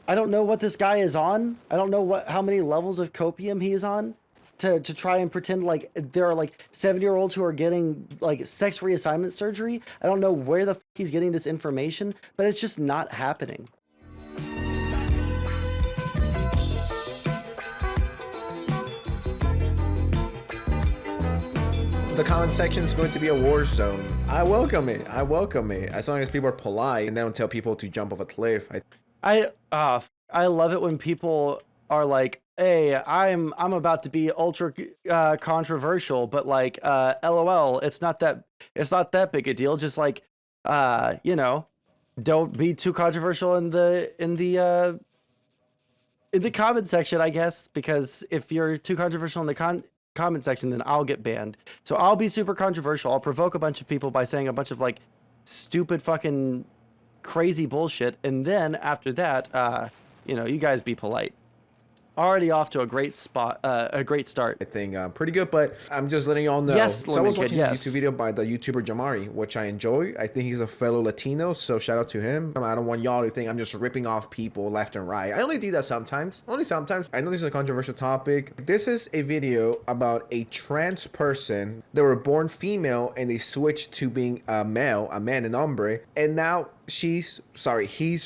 I don't know what this guy is on. I don't know how many levels of copium he is on to try and pretend like there are like 7-year-olds who are getting like sex reassignment surgery. I don't know where the he's getting this information, but it's just not happening. The comment section is going to be a war zone. I welcome it. I welcome it. As long as people are polite and they don't tell people to jump off a cliff. I love it when people are like, "Hey, I'm about to be ultra controversial, but like, LOL, it's not that big a deal. Just like, you know, don't be too controversial in the comment section, I guess, because if you're too controversial in the comment section, then I'll get banned. So I'll be super controversial. I'll provoke a bunch of people by saying a bunch of like stupid fucking crazy bullshit, and then after that, you know, you guys be polite. Already off to a great spot, a great start. I think pretty good, but I'm just letting y'all know. Yes, so I was watching yes. a YouTube video by the YouTuber Jamari, which I enjoy. I think he's a fellow Latino, so shout out to him. I don't want y'all to think I'm just ripping off people left and right. I only do that sometimes. Only sometimes. I know this is a controversial topic. This is a video about a trans person. They were born female and they switched to being a male, a man, an hombre, and now he's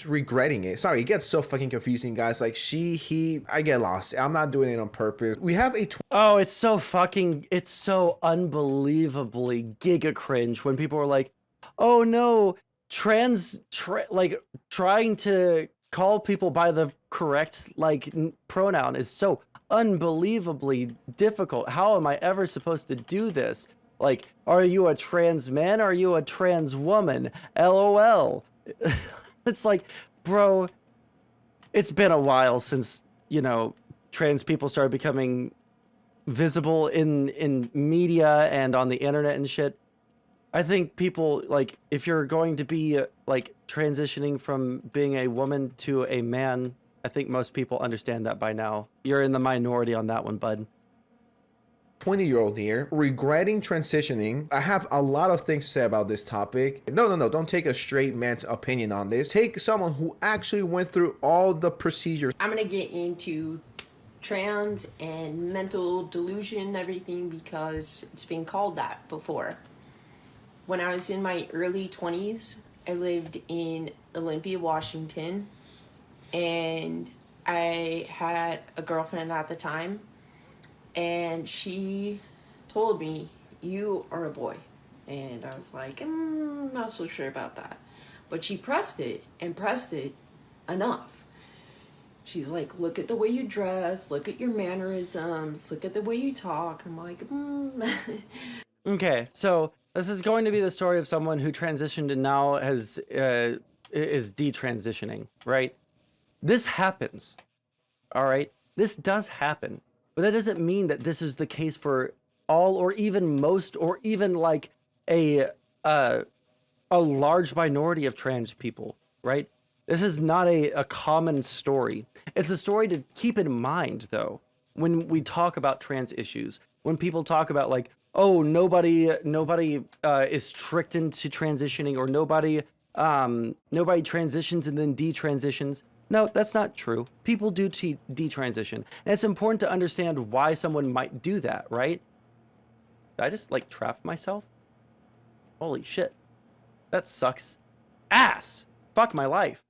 regretting it. Sorry, it gets so fucking confusing, guys. Like I get lost. I'm not doing it on purpose. We have a oh, it's so unbelievably giga cringe when people are like, oh no, like trying to call people by the correct like pronoun is so unbelievably difficult. How am I ever supposed to do this? Like, are you a trans man or are you a trans woman? LOL. It's like, bro, it's been a while since, you know, trans people started becoming visible in media and on the internet and shit. I think people, like, if you're going to be like transitioning from being a woman to a man, I think most people understand that by now. You're in the minority on that one, bud. 20-year-old here regretting transitioning. I have a lot of things to say about this topic. No, don't take a straight man's opinion on this. Take someone who actually went through all the procedures. I'm gonna get into trans and mental delusion and everything because it's been called that before. When I was in my early 20s, I lived in Olympia, Washington, and I had a girlfriend at the time. And she told me, you are a boy. And I was like, not so sure about that. But she pressed it enough. She's like, look at the way you dress, look at your mannerisms, look at the way you talk. I'm like, Okay, so this is going to be the story of someone who transitioned and now is detransitioning, right? This happens, all right? This does happen. But that doesn't mean that this is the case for all or even most or even like a large minority of trans people, right? This is not a common story. It's a story to keep in mind, though, when we talk about trans issues. When people talk about like, oh, nobody is tricked into transitioning, or nobody transitions and then detransitions. No, that's not true. People do detransition. And it's important to understand why someone might do that, right? Did I just like trap myself? Holy shit. That sucks ass. Fuck my life.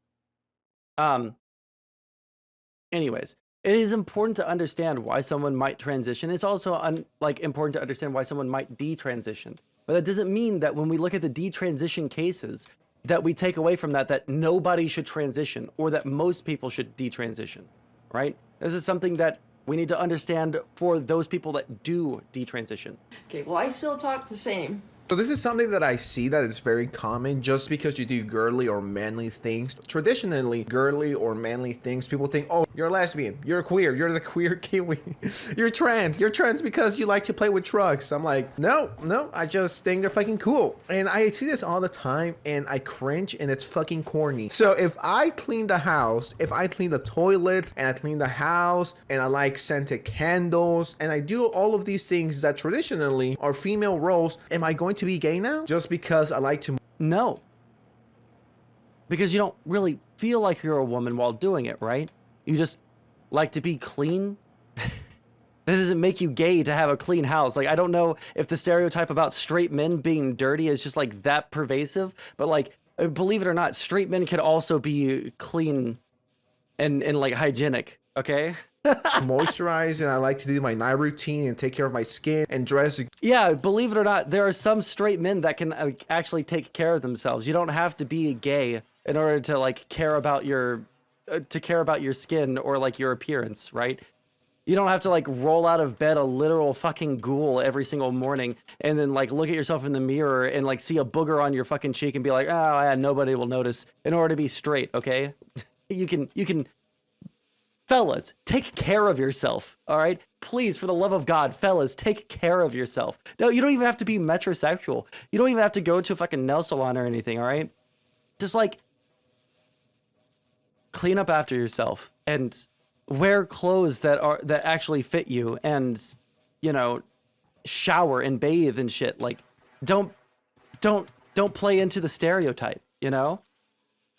Anyways, it is important to understand why someone might transition. It's also important to understand why someone might detransition. But that doesn't mean that when we look at the detransition cases, that we take away from that nobody should transition or that most people should detransition, right? This is something that we need to understand for those people that do detransition. okay, well, I still talk the same. So this is something that I see that is very common. Just because you do girly or manly things, traditionally girly or manly things, people think, oh, you're a lesbian, you're queer, you're the queer Kiwi, you're trans because you like to play with trucks. I'm like, no, I just think they're fucking cool. And I see this all the time and I cringe and it's fucking corny. So if I clean the house, if I clean the toilets and I clean the house and I like scented candles and I do all of these things that traditionally are female roles, am I going to be gay now just because I like to? No. because you don't really feel like you're a woman while doing it, right? You just like to be clean. That doesn't make you gay to have a clean house. Like, I don't know if the stereotype about straight men being dirty is just like that pervasive, but like, believe it or not, straight men can also be clean and like hygienic. Okay. Moisturize, and I like to do my night routine and take care of my skin and dress. Yeah, believe it or not, there are some straight men that can actually take care of themselves. You don't have to be gay in order to like care about your skin or like your appearance, right? You don't have to like roll out of bed a literal fucking ghoul every single morning and then like look at yourself in the mirror and like see a booger on your fucking cheek and be like, oh yeah, nobody will notice in order to be straight, okay? You can fellas, take care of yourself, all right? Please, for the love of God, fellas, take care of yourself. No, you don't even have to be metrosexual. You don't even have to go to a fucking nail salon or anything, all right? Just like clean up after yourself and wear clothes that actually fit you, and you know, shower and bathe and shit. Like, don't play into the stereotype, you know?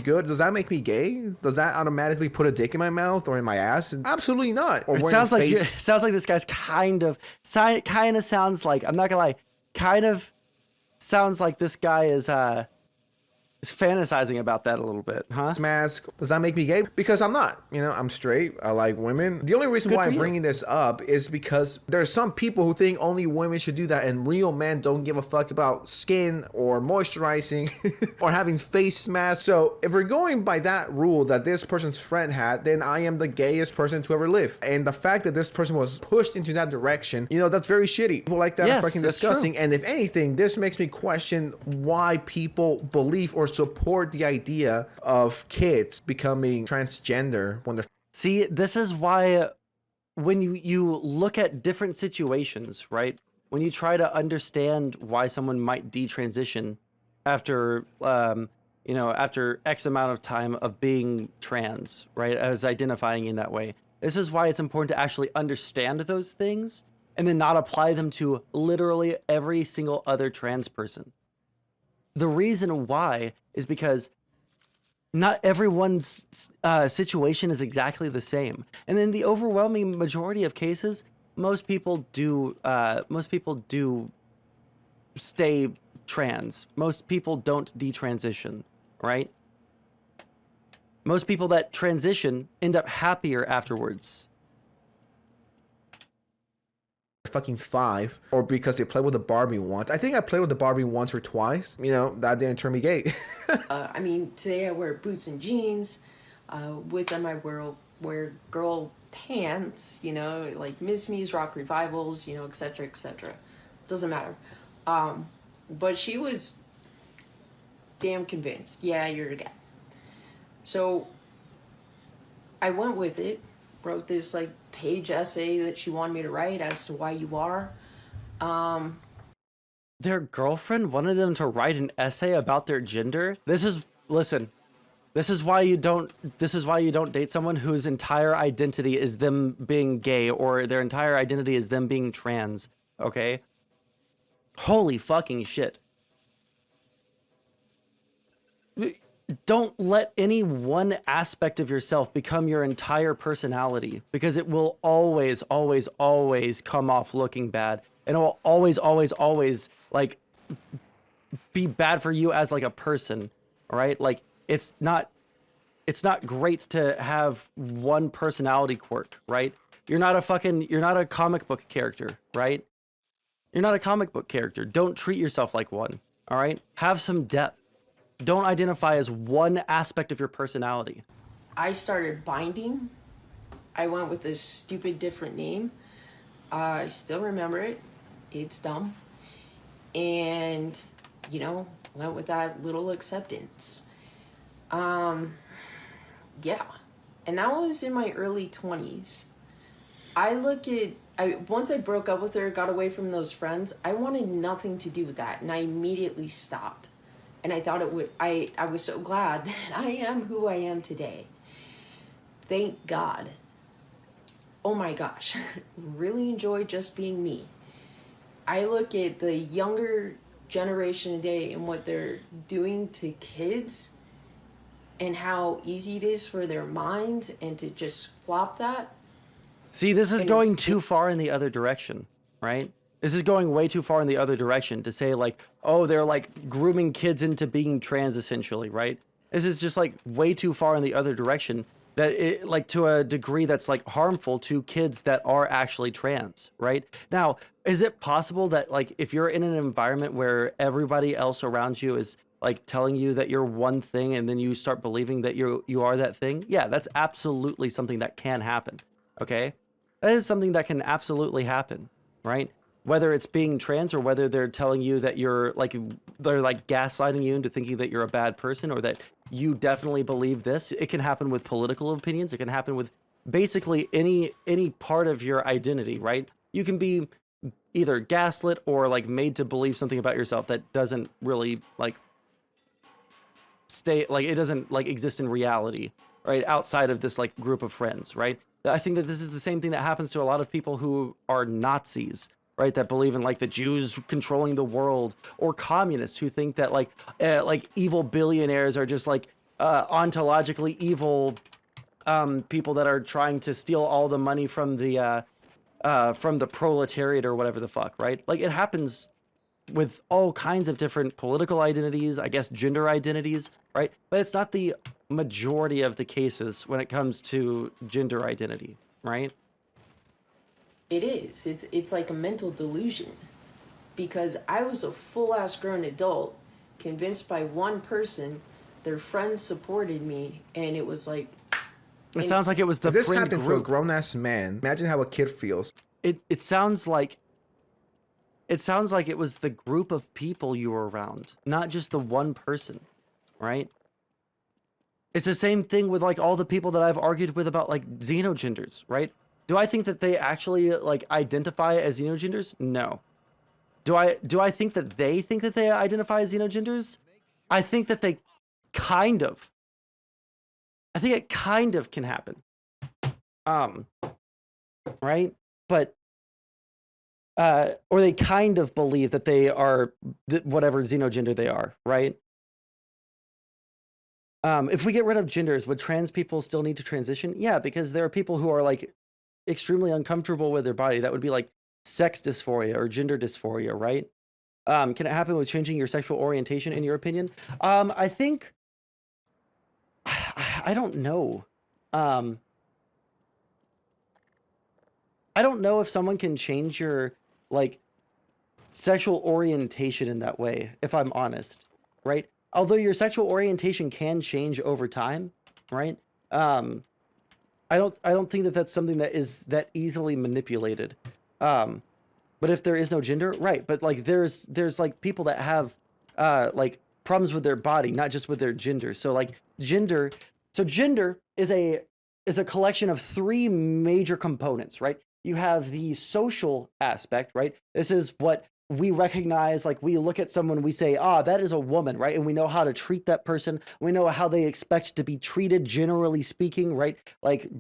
Good. Does that make me gay? Does that automatically put a dick in my mouth or in my ass? Absolutely not. Or It sounds like this guy's kind of sounds like, I'm not gonna lie, kind of sounds like this guy is fantasizing about that a little bit, huh? mask. Does that make me gay? Because I'm not. You know, I'm straight. I like women. The only reason Good why for I'm you. bringing this up is because there's some people who think only women should do that, and real men don't give a fuck about skin or moisturizing or having face masks. So if we're going by that rule that this person's friend had, then I am the gayest person to ever live. And the fact that this person was pushed into that direction, you know, that's very shitty. People like that Yes, are fucking that's true. disgusting. And if anything, this makes me question why people believe or support the idea of kids becoming transgender when they're See, this is why when you look at different situations, right? When you try to understand why someone might detransition after after X amount of time of being trans, right? As identifying in that way. This is why it's important to actually understand those things and then not apply them to literally every single other trans person. The reason why is because not everyone's situation is exactly the same, and in the overwhelming majority of cases, most people do stay trans. Most people don't detransition, right? Most people that transition end up happier afterwards. fucking 5, or because they played with the Barbie once. I think I played with the Barbie once or twice. You know, that didn't turn me gay. I mean, today I wear boots and jeans. With them, I wear girl pants. You know, like Miss Me's rock revivals. You know, etc. etc. Doesn't matter. But she was damn convinced. Yeah, you're a guy. So I went with it. Wrote this like page essay that she wanted me to write as to why you are. Their girlfriend wanted them to write an essay about their gender. This is why you don't date someone whose entire identity is them being gay or their entire identity is them being trans, okay? Holy fucking shit. Don't let any one aspect of yourself become your entire personality, because it will always, always, always come off looking bad. And it will always, always, always like be bad for you as like a person, all right? Like it's not great to have one personality quirk, right? You're not a comic book character, right? You're not a comic book character. Don't treat yourself like one, all right? Have some depth. Don't identify as one aspect of your personality. I started binding. I went with this stupid different name. I still remember it. It's dumb. And, you know, went with that little acceptance. Yeah. And that was in my early 20s. Once I broke up with her, got away from those friends, I wanted nothing to do with that. And I immediately stopped. And I thought I was so glad that I am who I am today. Thank God. Oh my gosh. Really enjoy just being me. I look at the younger generation today and what they're doing to kids. and how easy it is for their minds and to just flop that. See, this is And going it's- too far in the other direction, right? This is going way too far in the other direction to say like, oh, they're like grooming kids into being trans essentially, right? This is just like way too far in the other direction that it like to a degree that's like harmful to kids that are actually trans, right? Now, is it possible that like if you're in an environment where everybody else around you is like telling you that you're one thing and then you start believing that you are that thing? Yeah, that's absolutely something that can happen. Okay? That is something that can absolutely happen, right? Whether it's being trans or whether they're telling you that you're like, they're like gaslighting you into thinking that you're a bad person or that you definitely believe this. It can happen with political opinions. It can happen with basically any part of your identity, right? You can be either gaslit or like made to believe something about yourself that doesn't really like stay, like it doesn't like exist in reality, right? Outside of this like group of friends, right? I think that this is the same thing that happens to a lot of people who are Nazis, right? That believe in like the Jews controlling the world, or communists who think that like evil billionaires are just like ontologically evil people that are trying to steal all the money from the proletariat or whatever the fuck, right? Like it happens with all kinds of different political identities, I guess gender identities, right? But it's not the majority of the cases when it comes to gender identity, right? It is. It's like a mental delusion. Because I was a full ass grown adult, convinced by one person, their friends supported me, and it was like It sounds like it was the If this friend happened to a group. grown ass man, imagine how a kid feels. It sounds like it was the group of people you were around, not just the one person, right? It's the same thing with like all the people that I've argued with about like xenogenders, right? Do I think that they actually like identify as xenogenders? No. Do I think that they identify as xenogenders? I think that they kind of. I think it kind of can happen. Right? But or they kind of believe that they are whatever xenogender they are, right? If we get rid of genders, would trans people still need to transition? Yeah, because there are people who are like extremely uncomfortable with their body. That would be like sex dysphoria or gender dysphoria, right? Can it happen with changing your sexual orientation, in your opinion? I think, I don't know. I don't know if someone can change your like sexual orientation in that way, if I'm honest, right? Although your sexual orientation can change over time, right? I don't think that that's something that is that easily manipulated. But if there is no gender, right? But like there's like people that have like problems with their body, not just with their gender. So like gender is a collection of three major components, right? You have the social aspect, right? This is what we recognize, like we look at someone, we say, ah, that is a woman, right? And we know how to treat that person. We know how they expect to be treated, generally speaking, right? Like,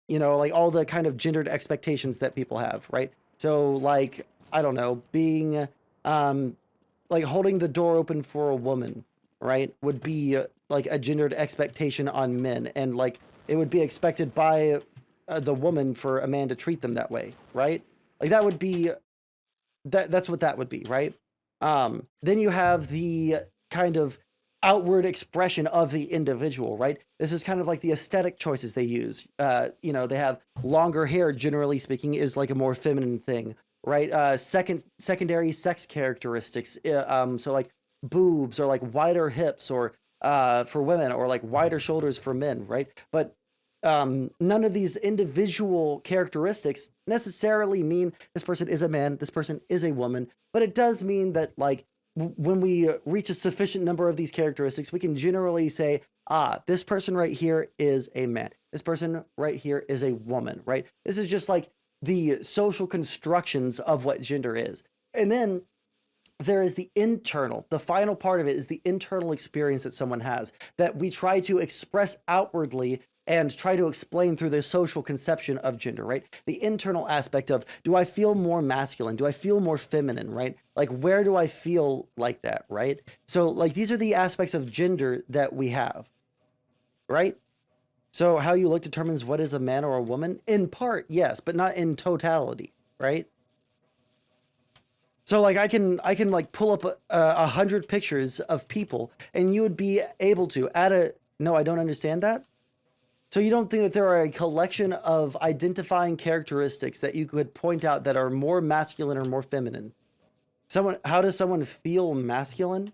you know, like all the kind of gendered expectations that people have, right? So like, I don't know, being, like holding the door open for a woman, right? Would be like a gendered expectation on men. And like, it would be expected by the woman for a man to treat them that way, right? Like that would be, that's what that would be, right? Then you have the kind of outward expression of the individual, right? This is kind of like the aesthetic choices they use. You know, they have longer hair, generally speaking, is like a more feminine thing, right? Secondary sex characteristics. So like boobs or like wider hips or for women or like wider shoulders for men, right? But none of these individual characteristics necessarily mean this person is a man, this person is a woman, but it does mean that like when we reach a sufficient number of these characteristics, we can generally say, ah, this person right here is a man. This person right here is a woman, right? This is just like the social constructions of what gender is. And then there is the internal, the final part of it is the internal experience that someone has that we try to express outwardly and try to explain through the social conception of gender, right? The internal aspect of, do I feel more masculine? Do I feel more feminine, right? Like, where do I feel like that, right? So, like, these are the aspects of gender that we have. right? So how you look determines what is a man or a woman? In part, yes, but not in totality, right? So like I can like pull up 100 pictures of people and you would be able to no, I don't understand that. So you don't think that there are a collection of identifying characteristics that you could point out that are more masculine or more feminine? How does someone feel masculine?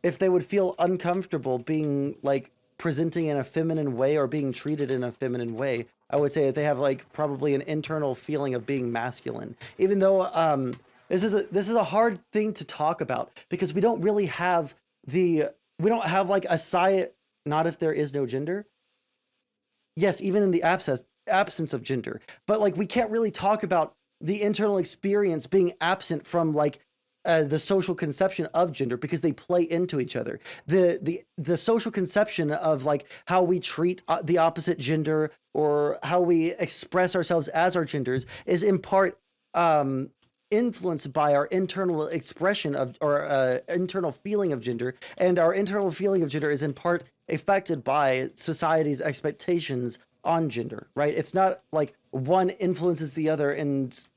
If they would feel uncomfortable being like presenting in a feminine way or being treated in a feminine way, I would say that they have like probably an internal feeling of being masculine. Even though this is a hard thing to talk about because we don't really have we don't have like a science. Not if there is no gender. Yes, even in the absence of gender, but like we can't really talk about the internal experience being absent from like the social conception of gender because they play into each other. The social conception of like how we treat the opposite gender or how we express ourselves as our genders is in part influenced by our internal expression of or internal feeling of gender, and our internal feeling of gender is in part affected by society's expectations on gender, right? It's not like one influences the other and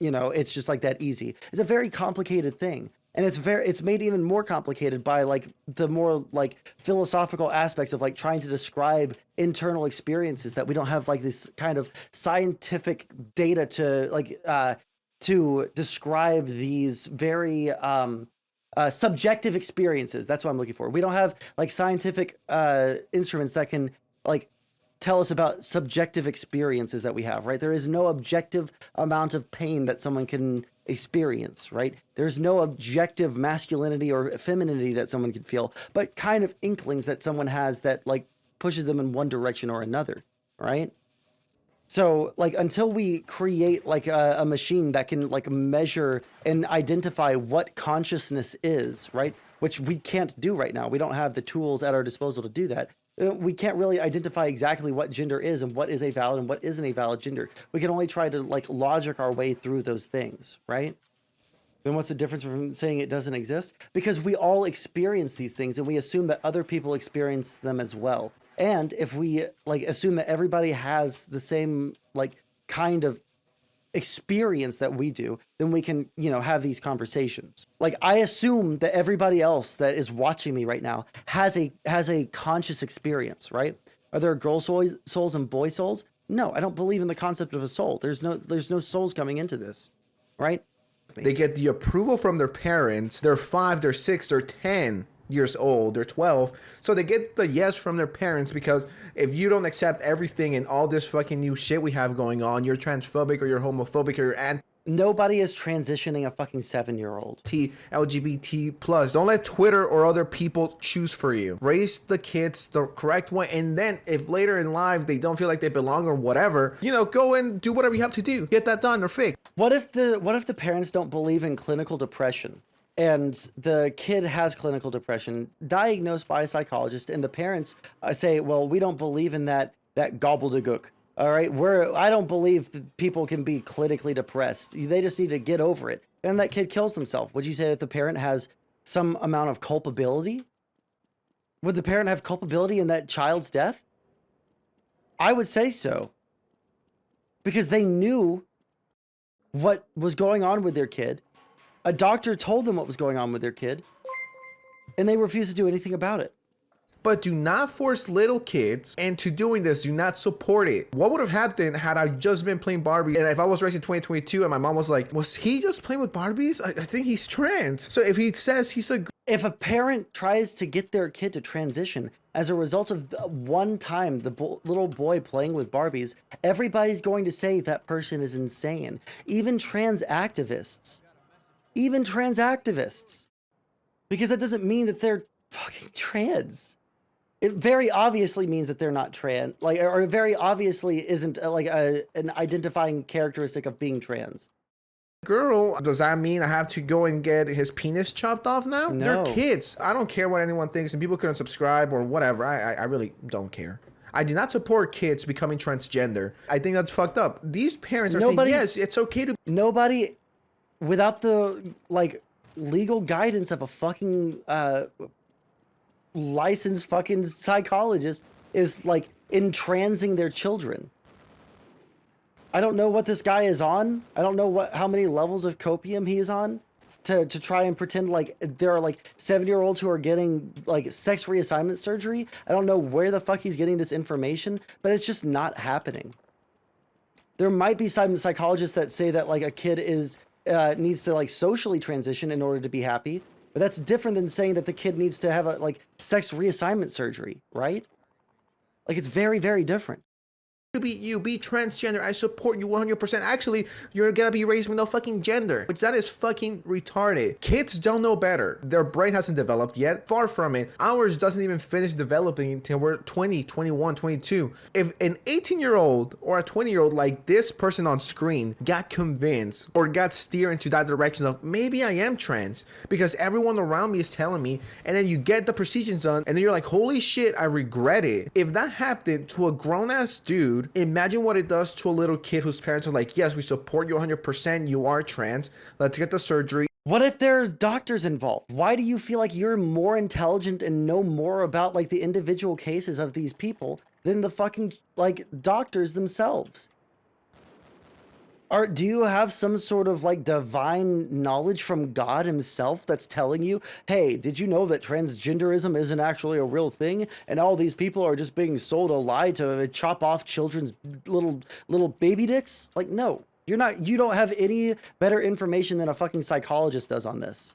it's just like that easy. It's a very complicated thing. And it's made even more complicated by like the more like philosophical aspects of like trying to describe internal experiences that we don't have like this kind of scientific data to like to describe these very subjective experiences. That's what I'm looking for. We don't have like scientific instruments that can like tell us about subjective experiences that we have, right? There is no objective amount of pain that someone can experience, right? There's no objective masculinity or femininity that someone can feel, but kind of inklings that someone has that like pushes them in one direction or another, right? So like until we create like a machine that can like measure and identify what consciousness is, right? Which we can't do right now. We don't have the tools at our disposal to do that. We can't really identify exactly what gender is and what is a valid and what isn't a valid gender. We can only try to like logic our way through those things, right? Then what's the difference from saying it doesn't exist? Because we all experience these things and we assume that other people experience them as well. And if we like assume that everybody has the same like kind of experience that we do, then we can, have these conversations. Like I assume that everybody else that is watching me right now has a conscious experience, right? Are there girl souls and boy souls? No, I don't believe in the concept of a soul. There's no souls coming into this, right? They get the approval from their parents. They're 5, they're 6, they're 10 years old, they're 12. So they get the yes from their parents because if you don't accept everything and all this fucking new shit we have going on, you're transphobic or you're homophobic or you're anti. Nobody is transitioning a fucking 7-year-old. LGBT plus. Don't let Twitter or other people choose for you. Raise the kids the correct way, and then if later in life they don't feel like they belong or whatever, go and do whatever you have to do. Get that done or fixed. What if the parents don't believe in clinical depression? And the kid has clinical depression diagnosed by a psychologist, and the parents say, well, we don't believe in that gobbledygook. All right, I don't believe that people can be clinically depressed. They just need to get over it. And that kid kills themselves. Would you say that the parent has some amount of culpability? Would the parent have culpability in that child's death? I would say so. Because they knew what was going on with their kid. A doctor told them what was going on with their kid, and they refused to do anything about it. But do not force little kids into doing this. Do not support it. What would have happened had I just been playing Barbie? And if I was raised in 2022 and my mom was like, was he just playing with Barbies? I think he's trans. So if he says he's a... If a parent tries to get their kid to transition as a result of one time the little boy playing with Barbies, everybody's going to say that person is insane. Even trans activists. Because that doesn't mean that they're fucking trans. It very obviously means that they're not trans, like, or it very obviously isn't like an identifying characteristic of being trans. Girl, does that mean I have to go and get his penis chopped off now? No. They're kids. I don't care what anyone thinks, and people couldn't subscribe or whatever. I really don't care. I do not support kids becoming transgender. I think that's fucked up. These parents are saying, yes, it's okay to... Nobody, without the, like, legal guidance of a fucking licensed fucking psychologist, is like entransing their children. I don't know what this guy is on. I don't know how many levels of copium he is on to try and pretend like there are like 7-year-olds who are getting like sex reassignment surgery. I don't know where the fuck he's getting this information, but it's just not happening. There might be some psychologists that say that like a kid needs to like socially transition in order to be happy, but that's different than saying that the kid needs to have a like sex reassignment surgery, right? Like it's very, very different. You be transgender, I support you 100%. Actually, you're gonna be raised with no fucking gender, which that is fucking retarded. Kids don't know better. Their brain hasn't developed yet, far from it. Ours doesn't even finish developing until we're 20, 21, 22. If an 18-year-old or a 20-year-old like this person on screen got convinced or got steered into that direction of maybe I am trans because everyone around me is telling me, and then you get the procedures done and then you're like, holy shit, I regret it. If that happened to a grown-ass dude, imagine what it does to a little kid whose parents are like, yes, we support you 100%, you are trans, let's get the surgery. What if there are doctors involved? Why do you feel like you're more intelligent and know more about like the individual cases of these people than the fucking like doctors themselves? Do you have some sort of like divine knowledge from God himself that's telling you, hey, did you know that transgenderism isn't actually a real thing? And all these people are just being sold a lie to chop off children's little baby dicks? Like, no, you don't have any better information than a fucking psychologist does on this.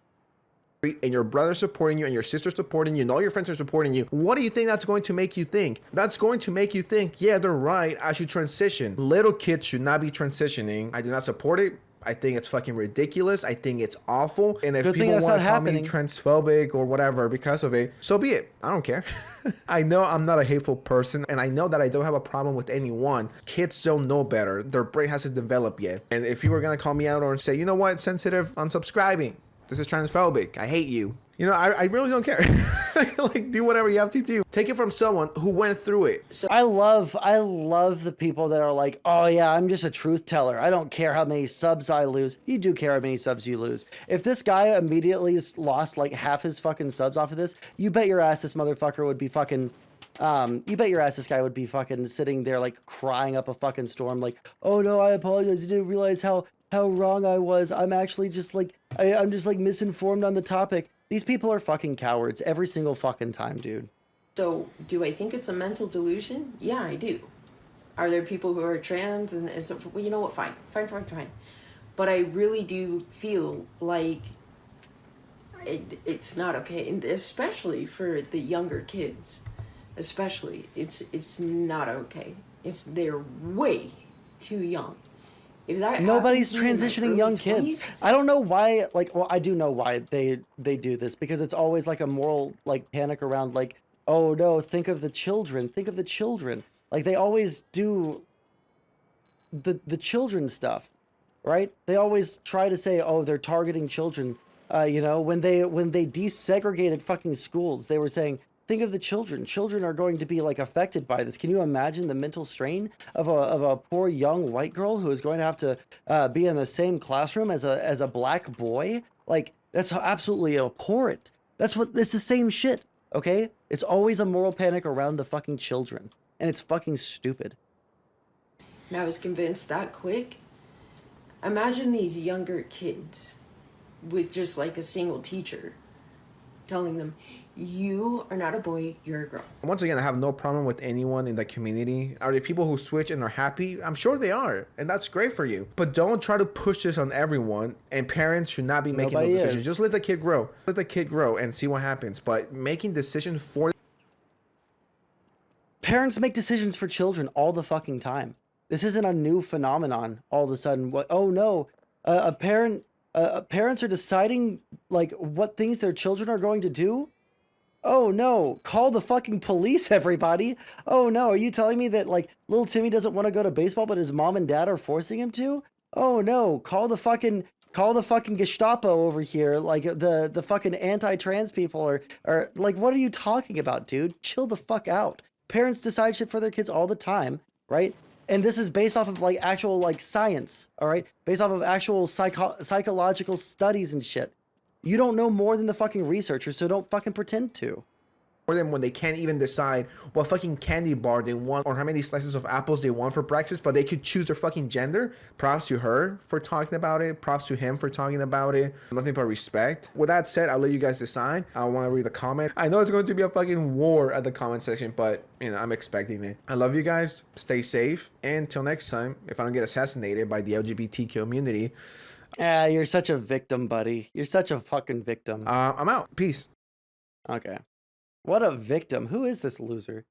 And your brother supporting you and your sister supporting you and all your friends are supporting you, what do you think that's going to make you think? That's going to make you think, yeah, they're right, I should transition. Little kids should not be transitioning. I do not support it. I think it's fucking ridiculous. I think it's awful. And if people want to call me transphobic or whatever because of it, so be it. I don't care. I know I'm not a hateful person, and I know that I don't have a problem with anyone. Kids don't know better. Their brain hasn't developed yet. And if you were going to call me out or say, you know what, sensitive, unsubscribing. This is transphobic. I hate you. You know, I really don't care. Like, do whatever you have to do. Take it from someone who went through it. So I love the people that are like, oh yeah, I'm just a truth teller. I don't care how many subs I lose. You do care how many subs you lose. If this guy immediately lost like half his fucking subs off of this, you bet your ass this motherfucker would be fucking you bet your ass this guy would be fucking sitting there like crying up a fucking storm like, oh no, I apologize. I didn't realize how wrong I was. I'm actually just like, I'm just like misinformed on the topic. These people are fucking cowards every single fucking time, dude. So, do I think it's a mental delusion? Yeah, I do. Are there people who are trans and well, you know what? Fine. But I really do feel like it's not okay, and especially for the younger kids. Especially, it's not okay. They're way too young. Nobody's transitioning young kids. I don't know why, like, well, I do know why they do this, because it's always like a moral like panic around like, oh no, think of the children. Like they always do the children stuff, right? They always try to say, oh, they're targeting children. You know, when they desegregated fucking schools, they were saying, think of the children. Children are going to be like affected by this. Can you imagine the mental strain of a poor young white girl who is going to have to be in the same classroom as a black boy? Like, that's absolutely abhorrent. It's the same shit, okay? It's always a moral panic around the fucking children, and it's fucking stupid. And I was convinced that quick. Imagine these younger kids with just like a single teacher telling them, you are not a boy, you're a girl. Once again, I have no problem with anyone in the community. Are there people who switch and are happy? I'm sure they are, and that's great for you. But don't try to push this on everyone, and parents should not be making those decisions. Just let the kid grow. Let the kid grow and see what happens. But making decisions for... Parents make decisions for children all the fucking time. This isn't a new phenomenon all of a sudden. Oh no, parents are deciding like what things their children are going to do? Oh no, call the fucking police, everybody. Oh no, are you telling me that like little Timmy doesn't want to go to baseball but his mom and dad are forcing him to? Oh no, call the fucking Gestapo over here. Like the fucking anti-trans people are like, what are you talking about, dude? Chill the fuck out. Parents decide shit for their kids all the time, right? And this is based off of like actual like science, all right? Based off of actual psychological studies and shit. You don't know more than the fucking researchers, so don't fucking pretend to. For them when they can't even decide what fucking candy bar they want or how many slices of apples they want for breakfast, but they could choose their fucking gender. Props to her for talking about it. Props to him for talking about it. Nothing but respect. With that said, I'll let you guys decide. I want to read the comment. I know it's going to be a fucking war at the comment section, but you know, I'm expecting it. I love you guys. Stay safe. And until next time, if I don't get assassinated by the LGBT community, You're such a victim, buddy. You're such a fucking victim. I'm out. Peace. Okay. What a victim. Who is this loser?